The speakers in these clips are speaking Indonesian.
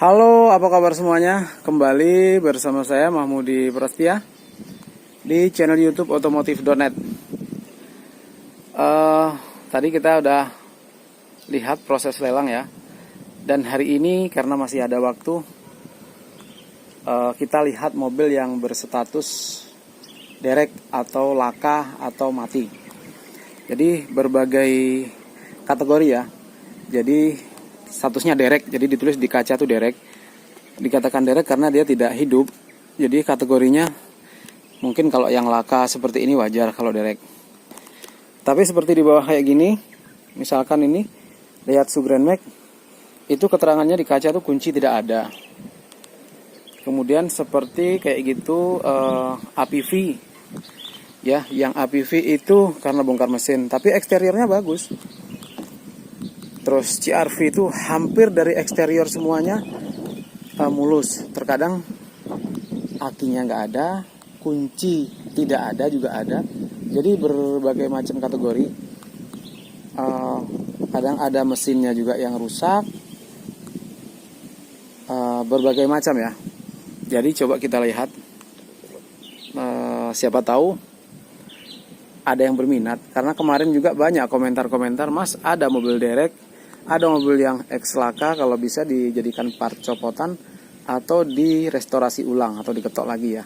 Halo, apa kabar semuanya? Kembali bersama saya Mahmudi Prastia di channel YouTube otomotif.net. Tadi kita udah lihat proses lelang ya. Dan hari ini karena masih ada waktu, kita lihat mobil yang berstatus derek atau laka atau mati. Jadi berbagai kategori ya. Jadi statusnya derek, jadi ditulis di kaca tuh derek. Dikatakan derek karena dia tidak hidup. Jadi kategorinya mungkin kalau yang laka seperti ini wajar kalau derek. Tapi seperti di bawah kayak gini, misalkan ini lihat Grand Max, itu keterangannya di kaca tuh kunci tidak ada. Kemudian seperti kayak gitu APV ya, yang APV itu karena bongkar mesin, tapi eksteriornya bagus. Terus CR-V itu hampir dari eksterior semuanya mulus. Terkadang akinya nggak ada, kunci tidak ada juga ada. Jadi berbagai macam kategori. Kadang ada mesinnya juga yang rusak. Berbagai macam ya. Jadi coba kita lihat. Siapa tahu ada yang berminat. Karena kemarin juga banyak komentar-komentar, Mas ada mobil derek, ada mobil yang ex laka, kalau bisa dijadikan part copotan atau direstorasi ulang atau diketok lagi ya.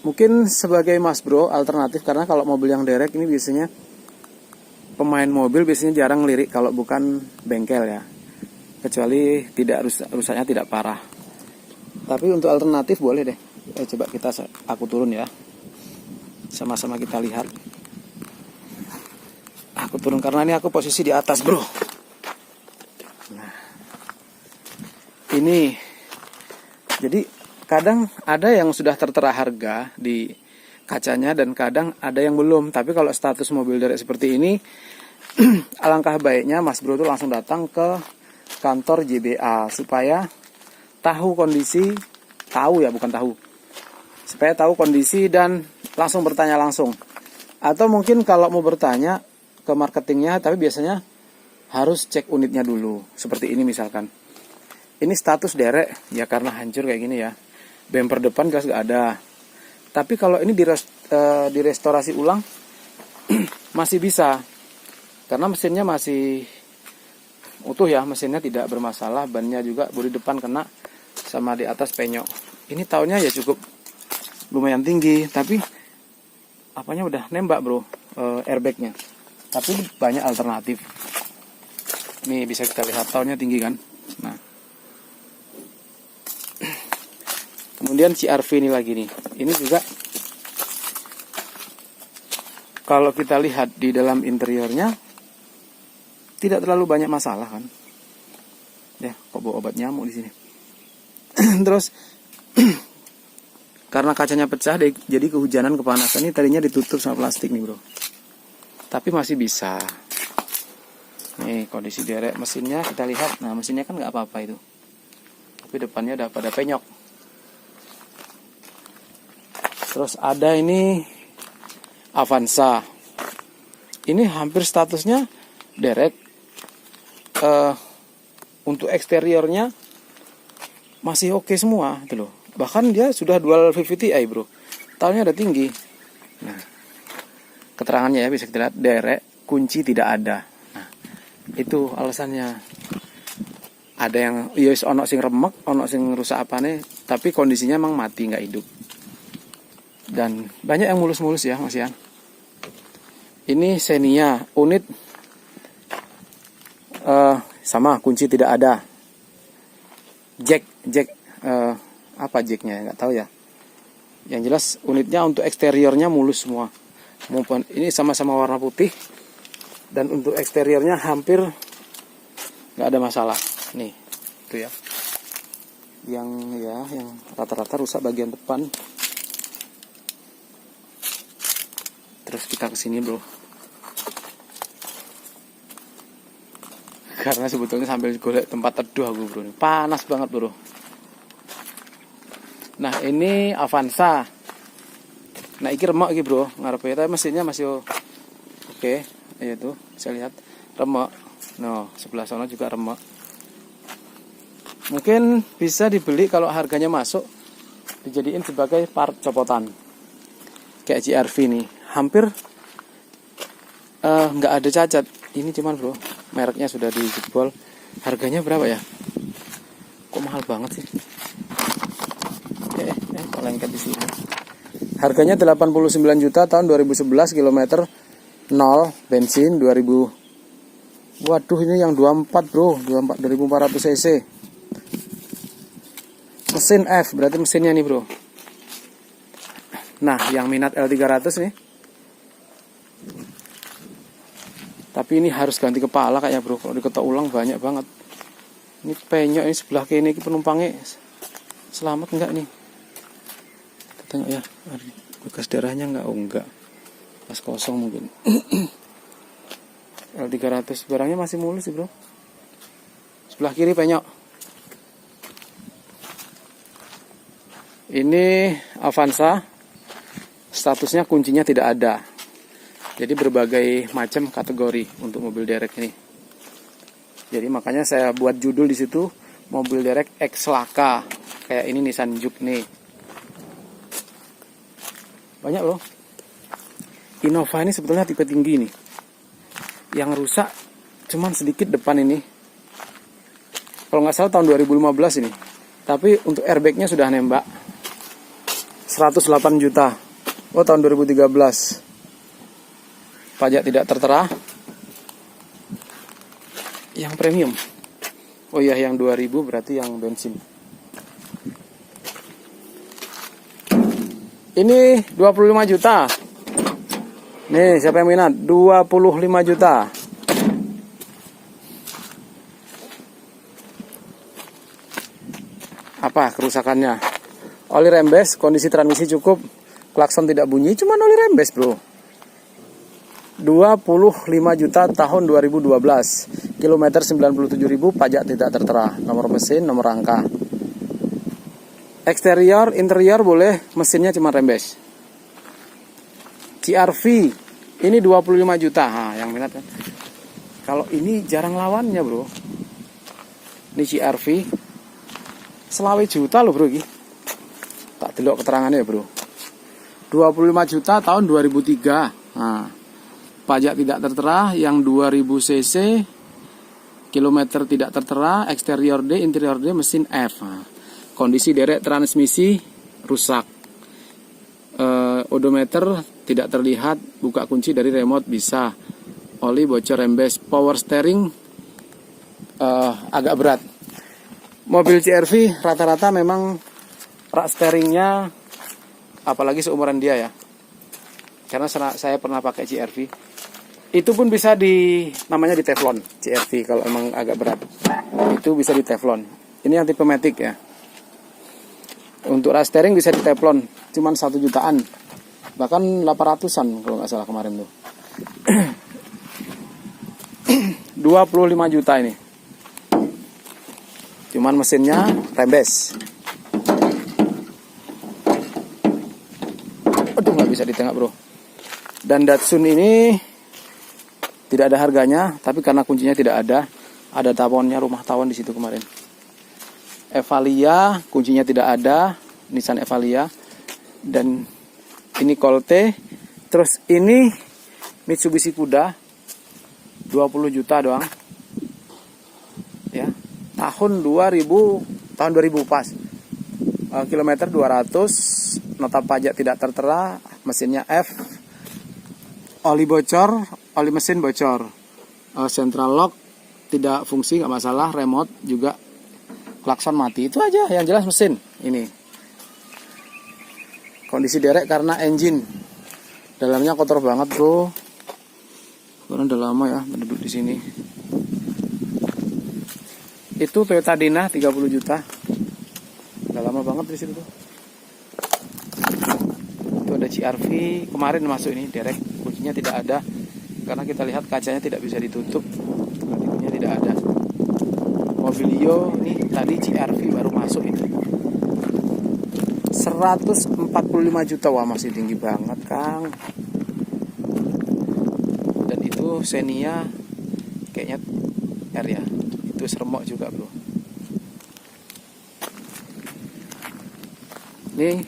Mungkin sebagai Mas Bro alternatif, karena kalau mobil yang derek ini biasanya pemain mobil biasanya jarang ngelirik kalau bukan bengkel ya. Kecuali tidak rusaknya tidak parah. Tapi untuk alternatif boleh deh. Coba aku turun ya. Sama-sama kita lihat. Aku turun karena ini aku posisi di atas bro. Nah, ini jadi kadang ada yang sudah tertera harga di kacanya dan kadang ada yang belum. Tapi kalau status mobil derek seperti ini, alangkah baiknya Mas Bro tuh langsung datang ke kantor JBA supaya tahu kondisi, supaya tahu kondisi dan langsung bertanya langsung. Atau mungkin kalau mau bertanya ke marketingnya, tapi biasanya harus cek unitnya dulu. Seperti ini misalkan. Ini status derek ya karena hancur kayak gini ya. Bumper depan gas gak ada. Tapi kalau ini direstorasi ulang masih bisa. Karena mesinnya masih utuh ya, mesinnya tidak bermasalah, bannya juga bodi depan kena sama di atas penyok. Ini tahunnya ya cukup lumayan tinggi, tapi apanya udah nembak bro, airbagnya. Tapi banyak alternatif. Nih bisa kita lihat tahunnya tinggi kan. Nah, kemudian CR-V ini lagi nih. Ini juga kalau kita lihat di dalam interiornya tidak terlalu banyak masalah kan. Ya, kok bawa obat nyamuk di sini. Terus karena kacanya pecah, jadi kehujanan, kepanasan, ini tadinya ditutup sama plastik nih bro. Tapi masih bisa. Nih kondisi derek mesinnya kita lihat. Nah mesinnya kan nggak apa-apa itu. Tapi depannya udah pada penyok. Terus ada ini Avanza. Ini hampir statusnya derek. Untuk eksteriornya masih oke semua gitu loh. Bahkan dia sudah dual VVT-i bro. Tahunnya udah tinggi. Nah, keterangannya ya bisa kita lihat, derek, kunci tidak ada. Nah, itu alasannya. Ada yang yes ono sing remek, ono sing rusak apane, tapi kondisinya emang mati nggak hidup. Dan banyak yang mulus-mulus ya Mas ya. Ini Xenia, unit sama kunci tidak ada. Jack apa jacknya nggak tahu ya. Yang jelas unitnya untuk eksteriornya mulus semua. Ini sama-sama warna putih dan untuk eksteriornya hampir nggak ada masalah. Nih itu ya. Yang rata-rata rusak bagian depan. Terus kita kesini bro. Karena sebetulnya sambil golek tempat teduh aku bro. Panas banget bro. Nah ini Avanza. Nah iki remek iki bro, ngarepe tapi mesinnya masih oke. Ya itu, saya lihat remek. No, sebelah sana juga remek. Mungkin bisa dibeli kalau harganya masuk, dijadiin sebagai part copotan. Kayak CR-V nih, hampir nggak ada cacat. Ini cuman bro, mereknya sudah dijebol. Harganya berapa ya? Kok mahal banget sih? Kok lengket di sini. Harganya 89 juta tahun 2011, kilometer 0, bensin 2000. Waduh, ini yang 24 bro, 24 2400 cc. Mesin F, berarti mesinnya nih bro. Nah, yang minat L300 nih. Tapi ini harus ganti kepala kayaknya bro, kalau diketok ulang banyak banget. Ini penyok, ini sebelah kiri ini penumpangnya selamat enggak nih? Kita tengok ya, bekas darahnya enggak? Oh enggak, pas kosong mungkin. L300 barangnya masih mulus sih bro. Sebelah kiri penyok. Ini Avanza, statusnya kuncinya tidak ada. Jadi berbagai macam kategori untuk mobil derek ini. Jadi makanya saya buat judul di situ, mobil derek X Laka. Kayak ini Nissan Juke nih. Banyak loh. Innova ini sebetulnya tipe tinggi nih. Yang rusak cuman sedikit depan ini. Kalau nggak salah tahun 2015 ini. Tapi untuk airbagnya sudah nembak. 108 juta. Oh, tahun 2013. Pajak tidak tertera. Yang premium. Oh iya, yang 2000 berarti yang bensin. Ini 25 juta. Nih, siapa yang minat? 25 juta. Apa kerusakannya? Oli rembes, kondisi transmisi cukup, klakson tidak bunyi, cuman oli rembes bro. 25 juta tahun 2012, kilometer 97.000, pajak tidak tertera, nomor mesin, nomor rangka. Eksterior, interior boleh, mesinnya cuma rembes. CR-V, ini 25 juta, yang minat kan? Kalau ini jarang lawannya bro. Ini CR-V, selawe juta loh bro ini. Tak delok keterangannya ya bro. 25 juta tahun 2003. Nah, pajak tidak tertera, yang 2000 cc, kilometer tidak tertera, eksterior D, interior D, mesin F. Nah, kondisi derek transmisi rusak. Odometer tidak terlihat, buka kunci dari remote bisa. Oli bocor rembes, power steering agak berat. Mobil CR-V rata-rata memang rak steeringnya, apalagi seumuran dia ya. Karena saya pernah pakai CR-V. Itu pun bisa namanya di teflon CR-V kalau emang agak berat. Itu bisa di teflon. Ini yang tipe Matic ya. Untuk rak steering bisa di teflon, cuman 1 jutaan. Bahkan 800-an kalau nggak salah kemarin tuh. 25 juta ini. Cuman mesinnya rembes. Aduh, nggak bisa ditengok bro. Dan Datsun ini tidak ada harganya, tapi karena kuncinya tidak ada tawonnya, rumah tawon di situ kemarin. Evalia kuncinya tidak ada, Nissan Evalia. Dan ini Colte. Terus ini Mitsubishi Kuda, 20 juta doang. Ya, tahun 2000 pas. Kilometer 200, nota pajak tidak tertera, mesinnya F. Oli bocor, oli mesin bocor. Central lock tidak fungsi, nggak masalah. Remote juga, klakson mati. Itu aja yang jelas mesin ini. Kondisi derek karena engine dalamnya kotor banget bro. Karena udah lama ya menduduk di sini. Itu Toyota Dina 30 juta. Udah lama banget di situ tuh. Itu ada CR-V kemarin masuk ini, derek kuncinya tidak ada karena kita lihat kacanya tidak bisa ditutup. Kuncinya tidak ada. Mobilio ini tadi CR-V baru masuk ini. 145 juta, wah masih tinggi banget Kang. Dan itu Xenia kayaknya R ya, itu seremok juga bro. Ini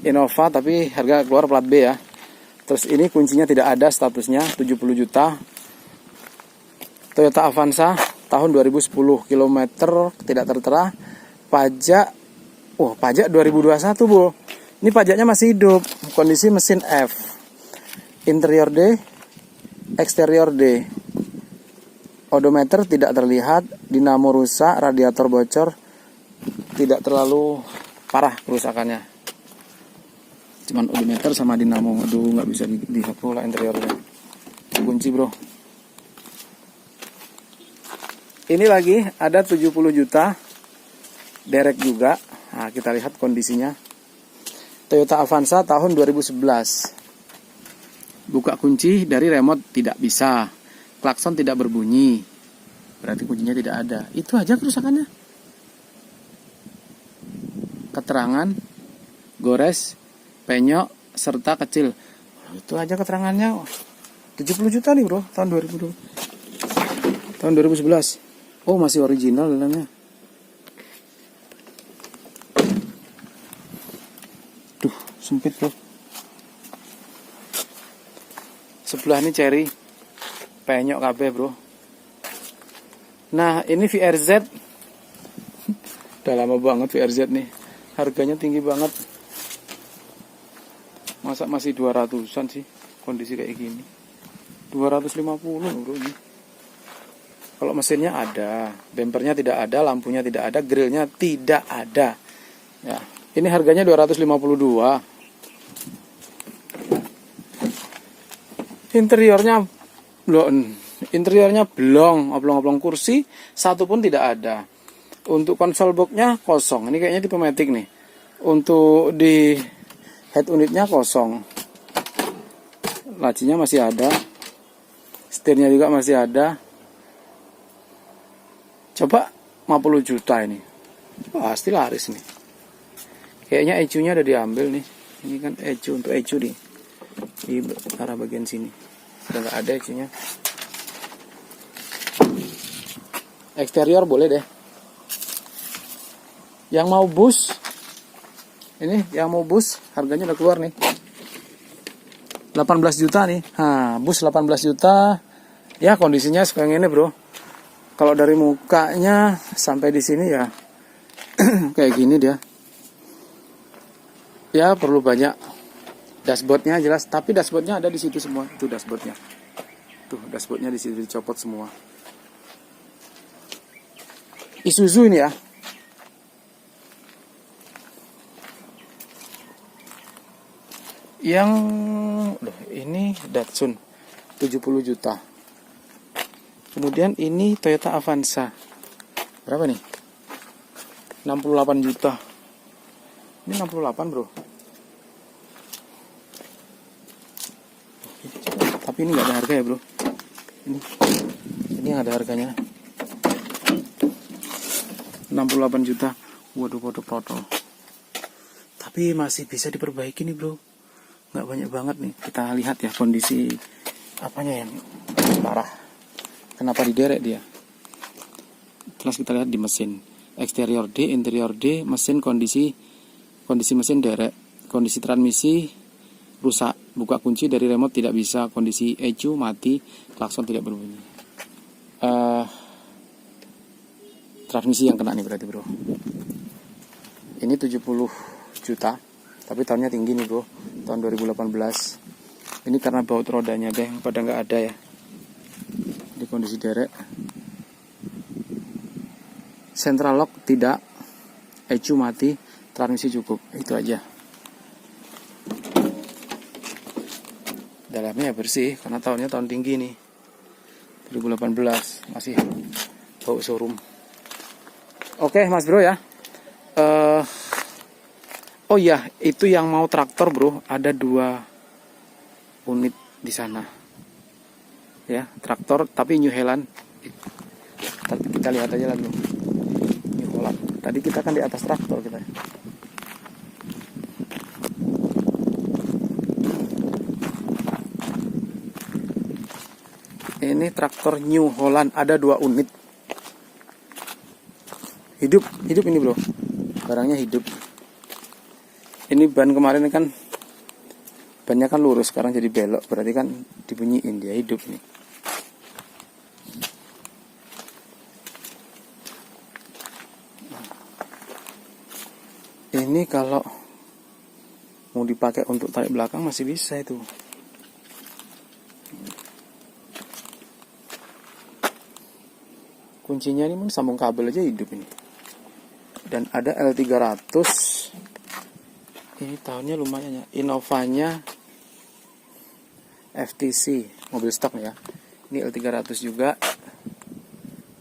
Innova tapi harga keluar plat B ya. Terus ini kuncinya tidak ada, statusnya 70 juta. Toyota Avanza tahun 2010, kilometer tidak tertera. Pajak, pajak 2021 bro. Ini pajaknya masih hidup. Kondisi mesin F. Interior D, eksterior D. Odometer tidak terlihat, dinamo rusak, radiator bocor. Tidak terlalu parah kerusakannya. Cuman odometer sama dinamo. Aduh, nggak bisa dilihat pula interiornya. Kunci bro. Ini lagi ada 70 juta. Derek juga. Nah, kita lihat kondisinya. Toyota Avanza tahun 2011. Buka kunci dari remote tidak bisa. Klakson tidak berbunyi. Berarti kuncinya tidak ada. Itu aja kerusakannya. Keterangan gores, penyok, serta kecil. Itu aja keterangannya. 70 juta nih bro, tahun 2020. Tahun 2011. Oh, masih original dalamnya. Duh, sempit bro. Sebelah ini cherry. Penyok KB bro. Nah, ini VRZ. Udah lama banget VRZ nih. Harganya tinggi banget. Masa masih 200-an sih kondisi kayak gini. 250 bro ini. Kalau mesinnya ada, bempernya tidak ada, lampunya tidak ada, grillnya tidak ada. Ya, ini harganya 252. Interiornya blong, oblong-oblong, kursi satu pun tidak ada. Untuk konsol boxnya kosong. Ini kayaknya tipe Matic nih. Untuk di head unitnya kosong. Lacinya masih ada. Setirnya juga masih ada. Coba 50 juta ini. Pasti laris nih. Kayaknya ECU-nya udah diambil nih. Ini kan ECU, untuk ECU di arah bagian sini. Udah nggak ada ECU-nya. Eksterior boleh deh. Yang mau bus, ini yang mau bus harganya udah keluar nih. 18 juta nih. Nah, bus 18 juta. Ya kondisinya sekarang ini bro. Kalau dari mukanya sampai di sini ya kayak gini dia. Ya perlu banyak. Dashboardnya jelas, tapi dashboardnya ada di situ semua. Itu dashboardnya. Tuh dashboardnya di situ dicopot semua. Isuzu ini ya. Yang ini Datsun 70 juta. Kemudian ini Toyota Avanza. Berapa nih? 68 juta. Ini 68 bro. Tapi ini nggak ada harga ya bro. Ini yang ada harganya. 68 juta. Waduh protol. Tapi masih bisa diperbaiki nih bro. Nggak banyak banget nih. Kita lihat ya kondisi apanya yang parah. Kenapa diderek dia? Terus kita lihat di mesin. Eksterior D, interior D, mesin kondisi mesin derek. Kondisi transmisi rusak. Buka kunci dari remote tidak bisa. Kondisi ECU mati. Klakson tidak berbunyi. Transmisi yang kena nih berarti bro. Ini 70 juta. Tapi tahunnya tinggi nih bro. Tahun 2018. Ini karena baut rodanya deh. Pada nggak ada ya. Di kondisi derek. Central lock tidak. ECU mati. Transmisi cukup. Itu aja. Dalamnya bersih. Karena tahunnya tahun tinggi nih. 2018. Masih bau showroom. Oke mas bro ya. Oh iya, itu yang mau traktor bro, ada 2 unit di sana. Ya, traktor tapi New Holland. Kita lihat aja lagi. New Holland. Tadi kita kan di atas traktor kita. Ini traktor New Holland, ada 2 unit. Hidup ini bro. Barangnya hidup. Ini ban kemarin kan bannya kan lurus, sekarang jadi belok, berarti kan dibunyiin, dia hidup nih. Ini kalau mau dipakai untuk tarik belakang masih bisa itu. Kuncinya ini sambung kabel aja hidup ini. Dan ada L300. Ini tahunnya lumayan ya. Innovanya FTC, mobil stok ya. Ini L300 juga.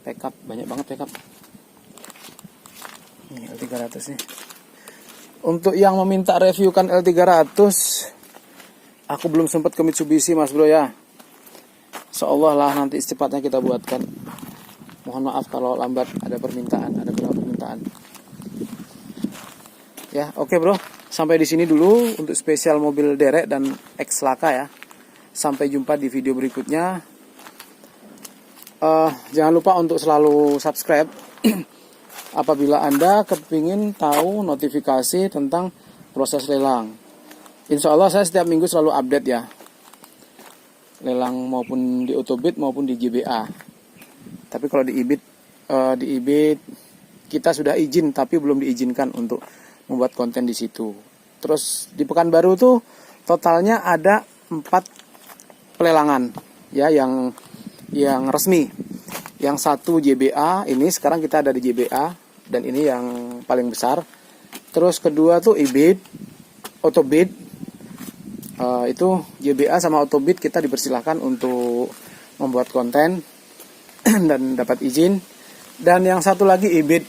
Pickup, banyak banget pickup. Ini L300 nih. Untuk yang meminta reviewkan L300, aku belum sempat ke Mitsubishi Mas Bro ya. Insyaallah lah nanti secepatnya kita buatkan. Mohon maaf kalau lambat, ada permintaan, ada beberapa permintaan. Ya, oke bro. Sampai di sini dulu untuk spesial mobil derek dan X Laka ya. Sampai jumpa di video berikutnya. Jangan lupa untuk selalu subscribe apabila Anda kepingin tahu notifikasi tentang proses lelang. Insya Allah saya setiap minggu selalu update ya. Lelang maupun di Otobit maupun di GBA. Tapi kalau di Ibit kita sudah izin tapi belum diizinkan untuk membuat konten di situ. Terus di Pekanbaru tuh totalnya ada 4 pelelangan ya yang resmi. Yang satu JBA, ini sekarang kita ada di JBA dan ini yang paling besar. Terus kedua tuh Ibit, Otobit. Itu JBA sama Otobit kita dipersilahkan untuk membuat konten dan dapat izin. Dan yang satu lagi Ibit.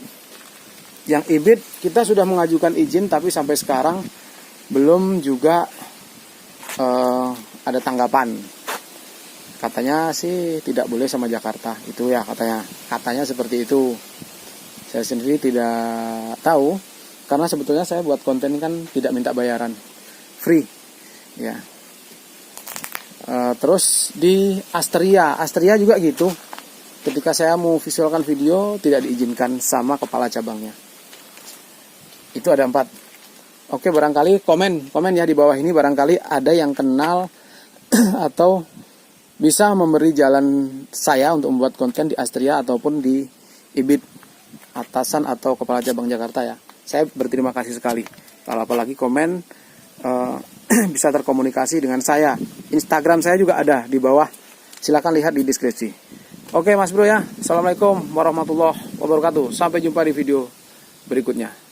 Yang Ibit kita sudah mengajukan izin tapi sampai sekarang belum juga ada tanggapan. Katanya sih tidak boleh sama Jakarta. Itu ya katanya seperti itu. Saya sendiri tidak tahu karena sebetulnya saya buat konten kan tidak minta bayaran. Free. Ya. Terus di Astria juga gitu. Ketika saya mau visualkan video tidak diizinkan sama kepala cabangnya. Itu ada 4. Oke, barangkali komen ya di bawah ini, barangkali ada yang kenal atau bisa memberi jalan saya untuk membuat konten di Astria ataupun di Ibit atasan atau kepala cabang Jakarta ya. Saya berterima kasih sekali. Kalau apalagi komen bisa terkomunikasi dengan saya. Instagram saya juga ada di bawah. Silakan lihat di deskripsi. Oke Mas Bro ya. Assalamualaikum warahmatullahi wabarakatuh. Sampai jumpa di video berikutnya.